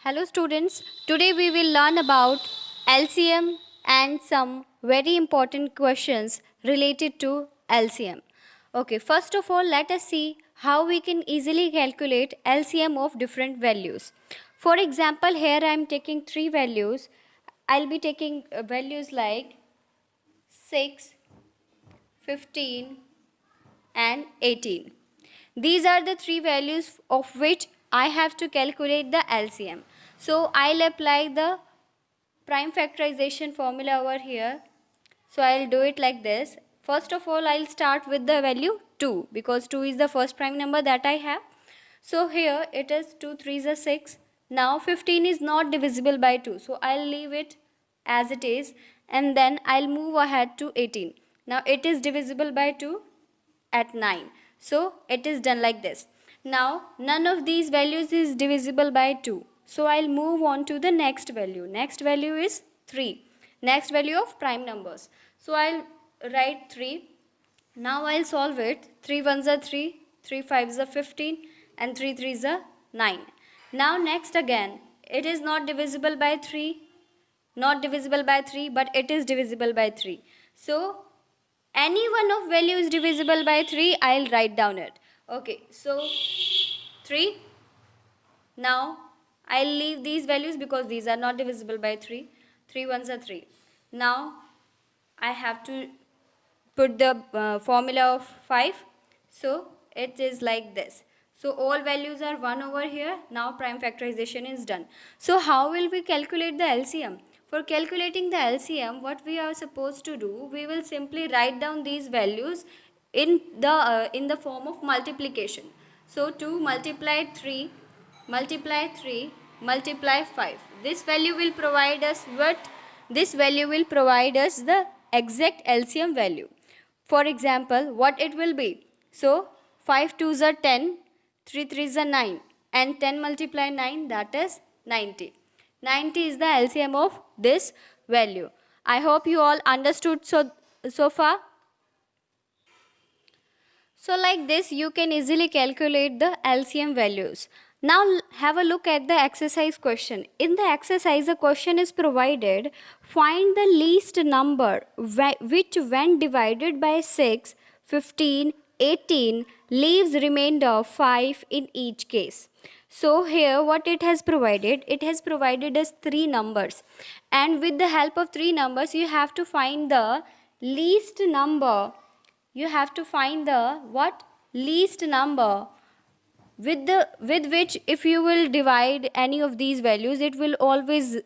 Hello students, today we will learn about LCM and some very important questions related to LCM. Okay, first of all let us see how we can easily calculate LCM of different values. For example, here I am taking three values. I'll be taking values like 6, 15 and 18. These are the three values of which I have to calculate the LCM. So I'll apply the prime factorization formula over here. So I'll do it like this. First of all, I'll start with the value 2 because 2 is the first prime number that I have. So here it is 2 3s are 6. Now 15 is not divisible by 2. So I'll leave it as it is and then I'll move ahead to 18. Now it is divisible by 2 at 9. So it is done like this. Now none of these values is divisible by 2. So I'll move on to the next value. Next value is 3. Next value of prime numbers. So I'll write 3. Now I'll solve it. 3 1s are 3, 3 5s are 15 and 3 3s are 9. Now next again, it is not divisible by 3, not divisible by 3, but it is divisible by 3. So any one of value is divisible by 3, I'll write down it. Okay, so 3. Now I'll leave these values because these are not divisible by 3. 3 1s are 3. Now I have to put the formula of 5. So it is like this. So all values are 1 over here. Now prime factorization is done. So how will we calculate the LCM? For calculating the LCM, what we are supposed to do, we will simply write down these values in the form of multiplication. So 2 multiply 3 multiply 3 multiply 5. This value will provide us what? This value will provide us the exact LCM value. For example, what it will be? So 5 2s are 10, 3 3s are 9 and 10 multiply 9, that is 90. 90 is the LCM of this value. I hope you all understood so far. So like this you can easily calculate the LCM values. Now have a look at the exercise question. In the exercise, the question is provided, find the least number which when divided by 6, 15, 18 leaves remainder 5 in each case. So here what it has provided us three numbers, and with the help of three numbers you have to find the least number. You have to find the what? Least number with which if you will divide any of these values, it will always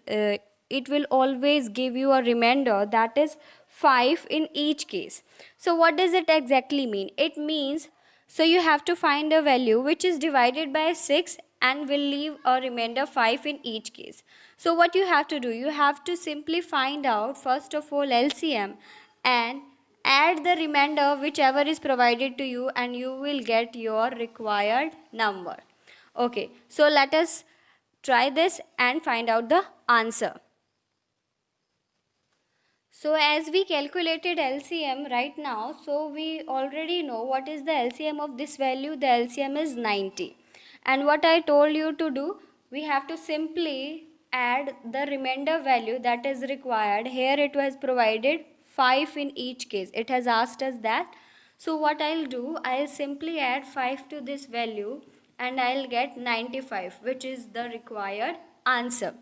give you a remainder, that is 5 in each case. So what does it exactly mean? It means, so you have to find a value which is divided by 6 and will leave a remainder 5 in each case. So what you have to do, you have to simply find out first of all LCM and add the remainder whichever is provided to you and you will get your required number. Okay, so let us try this and find out the answer. So as we calculated LCM right now, so we already know what is the LCM of this value. The LCM is 90. And what I told you to do, we have to simply add the remainder value that is required. Here it was provided 5 in each case. It has asked us that. So what I'll do, I'll simply add 5 to this value and I'll get 95, which is the required answer.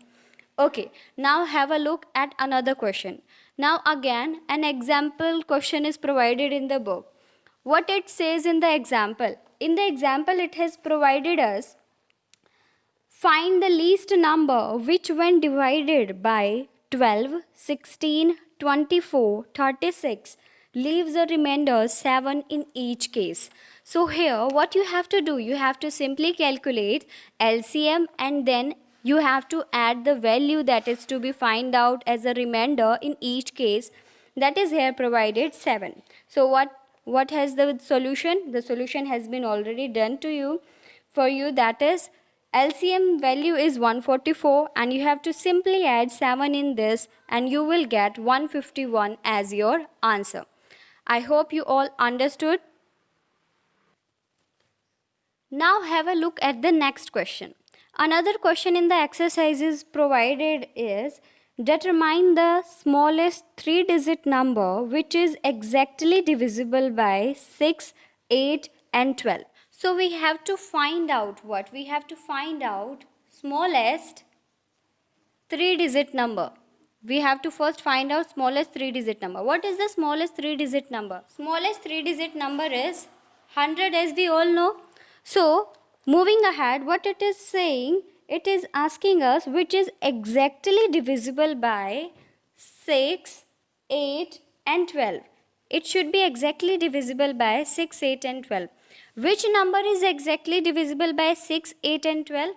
Okay, now have a look at another question. Now again, an example question is provided in the book. What it says in the example? In the example, it has provided us, find the least number which when divided by 12, 16, 24, 36 leaves a remainder 7 in each case. So here what you have to do, you have to simply calculate LCM and then you have to add the value that is to be find out as a remainder in each case, that is here provided 7. So what has the solution? The solution has been already done to you for you, that is LCM value is 144 and you have to simply add 7 in this and you will get 151 as your answer. I hope you all understood. Now have a look at the next question. Another question in the exercises provided is determine the smallest 3-digit number which is exactly divisible by 6, 8 and 12. So we have to find out what? We have to find out smallest 3-digit number. We have to first find out smallest 3-digit number. What is the smallest 3-digit number? Smallest 3-digit number is 100, as we all know. So moving ahead, what it is saying, it is asking us which is exactly divisible by 6, 8 and 12. It should be exactly divisible by 6, 8 and 12. Which number is exactly divisible by 6, 8 and 12?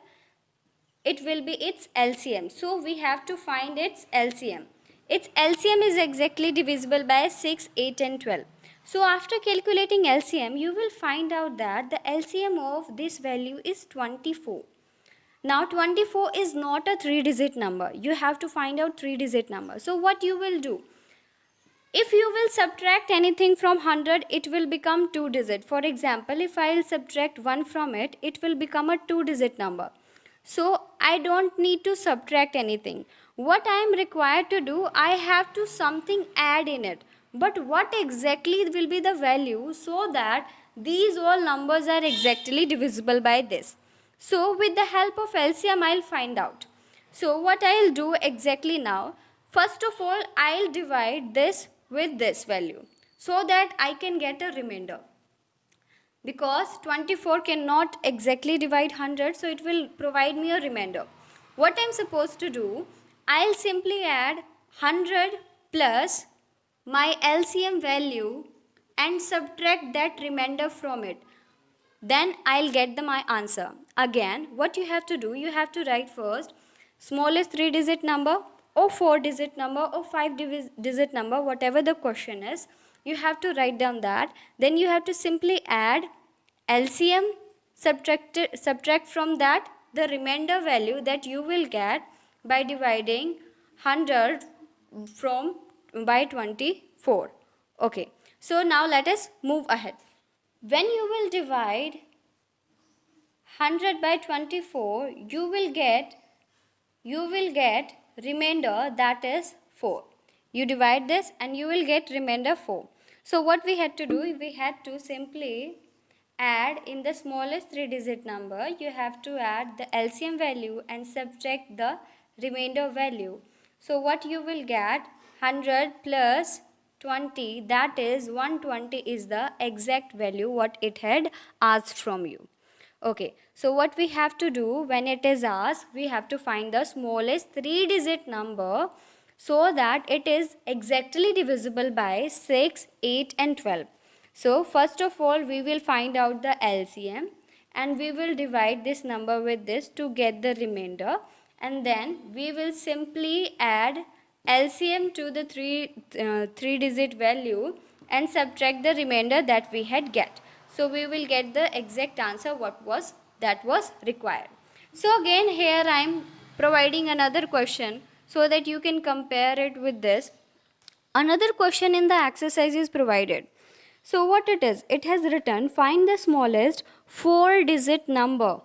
It will be its LCM. So we have to find its LCM. Its LCM is exactly divisible by 6, 8 and 12. So after calculating LCM, you will find out that the LCM of this value is 24. Now 24 is not a 3-digit number. You have to find out 3-digit number. So what you will do? If you will subtract anything from 100, it will become 2-digit. For example, if I will subtract 1 from it, it will become a 2-digit number. So I don't need to subtract anything. What I am required to do, I have to something add in it. But what exactly will be the value so that these all numbers are exactly divisible by this? So with the help of LCM, I'll find out. So what I'll do exactly now, first of all, I'll divide this with this value so that I can get a remainder. Because 24 cannot exactly divide 100, so it will provide me a remainder. What I'm supposed to do, I'll simply add 100 plus my LCM value and subtract that remainder from it. Then I'll get my answer. Again, what you have to do, you have to write first smallest 3-digit number or 4-digit number or 5-digit number, whatever the question is. You have to write down that. Then you have to simply add LCM, subtract from that the remainder value that you will get by dividing 100 by 24. Okay, so now let us move ahead. When you will divide 100 by 24, you will get remainder, that is 4. You divide this and you will get remainder 4. So what we had to do, we had to simply add in the smallest 3-digit number, you have to add the LCM value and subtract the remainder value. So what you will get, 100 plus 20, that is 120 is the exact value what it had asked from you. Okay, so what we have to do when it is asked, we have to find the smallest 3-digit number so that it is exactly divisible by 6, 8 and 12. So first of all, we will find out the LCM and we will divide this number with this to get the remainder, and then we will simply add LCM to the 3-digit value and subtract the remainder that we had get. So we will get the exact answer that was required. So again here I am providing another question so that you can compare it with this. Another question in the exercise is provided. So what it is? It has written find the smallest 4-digit number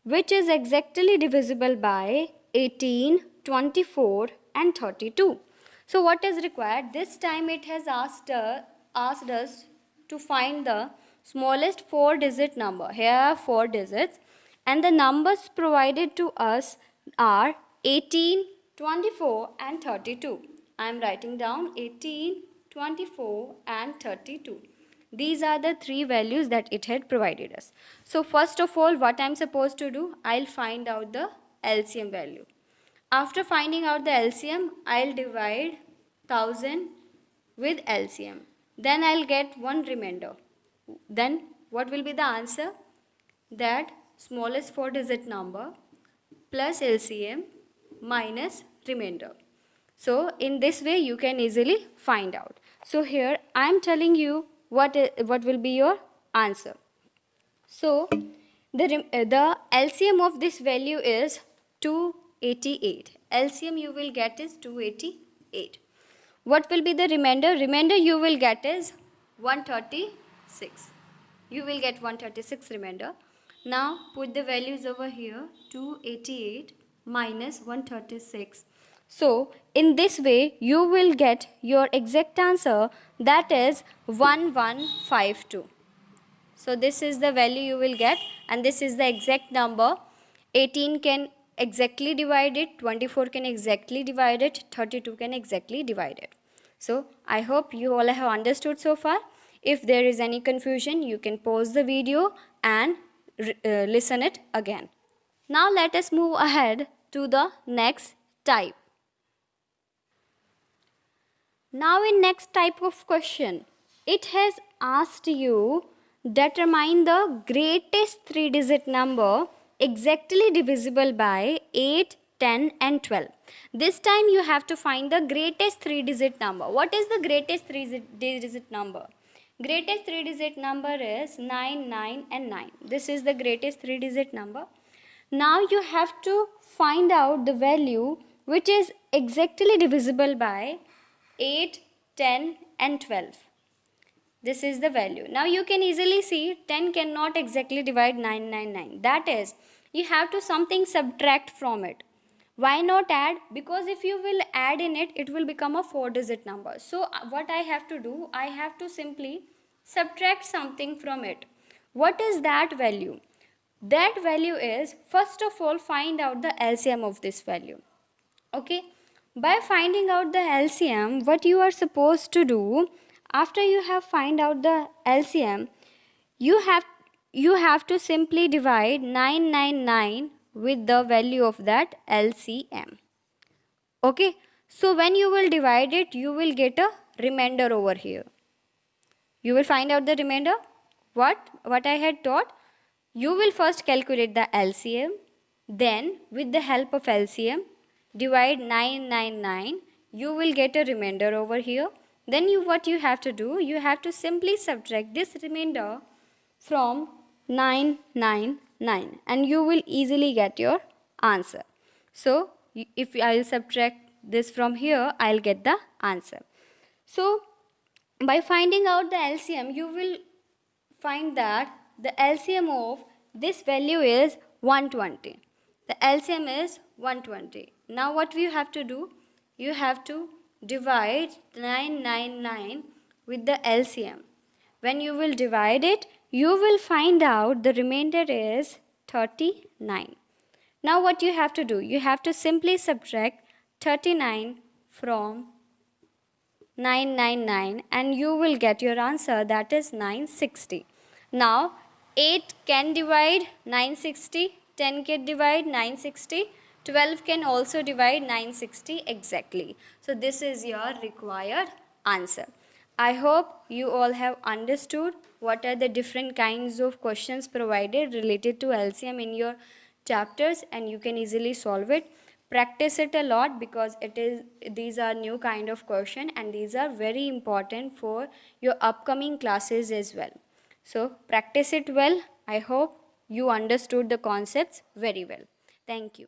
which is exactly divisible by 18, 24 and 32. So what is required? This time it has asked us to find the smallest 4-digit number. Here are 4 digits and the numbers provided to us are 18, 24 and 32. I am writing down 18, 24 and 32. These are the 3 values that it had provided us. So first of all, what I am supposed to do, I'll find out the LCM value. After finding out the LCM, I'll divide 1000 with LCM. Then I'll get one remainder. Then what will be the answer? That smallest 4-digit number plus LCM minus remainder. So in this way you can easily find out. So here I am telling you what will be your answer. So the LCM of this value is 288. LCM you will get is 288. What will be the remainder? Remainder you will get is 136. You will get 136 remainder. Now put the values over here, 288 minus 136. So in this way you will get your exact answer, that is 1152. So this is the value you will get, and this is the exact number. 18 can exactly divide it, 24 can exactly divide it, 32 can exactly divide it. So I hope you all have understood so far. If there is any confusion, you can pause the video and listen it again. Now let us move ahead to the next type. Now in next type of question, it has asked you determine the greatest 3-digit number exactly divisible by 8, 10 and 12. This time you have to find the greatest 3-digit number. What is the greatest 3-digit number? Greatest 3-digit number is 9, 9 and 9. This is the greatest 3-digit number. Now you have to find out the value which is exactly divisible by 8, 10 and 12. This is the value. Now you can easily see 10 cannot exactly divide 999. That is, you have to something subtract from it. Why not add? Because if you will add in it, it will become a 4-digit number. So what I have to do, I have to simply subtract something from it. What is that value? That value is, first of all, find out the LCM of this value. Okay, by finding out the LCM, what you are supposed to do, after you have find out the LCM, you have to simply divide 999 with the value of that LCM. Okay, so when you will divide it, you will get a remainder over here. You will find out the remainder. What I had taught, you will first calculate the LCM, then with the help of LCM divide 999, you will get a remainder over here. Then what you have to do, you have to simply subtract this remainder from 999 and you will easily get your answer. So if I will subtract this from here, I'll get the answer. So by finding out the LCM, you will find that the LCM of this value is 120. The LCM is 120. Now what you have to do? You have to divide 999 with the LCM. When you will divide it, you will find out the remainder is 39. Now what you have to do? You have to simply subtract 39 from 999 and you will get your answer, that is 960. Now 8 can divide 960, 10 can divide 960, 12 can also divide 960 exactly. So this is your required answer. I hope you all have understood what are the different kinds of questions provided related to LCM in your chapters, and you can easily solve it. Practice it a lot because these are new kind of question and these are very important for your upcoming classes as well. So practice it well. I hope you understood the concepts very well. Thank you.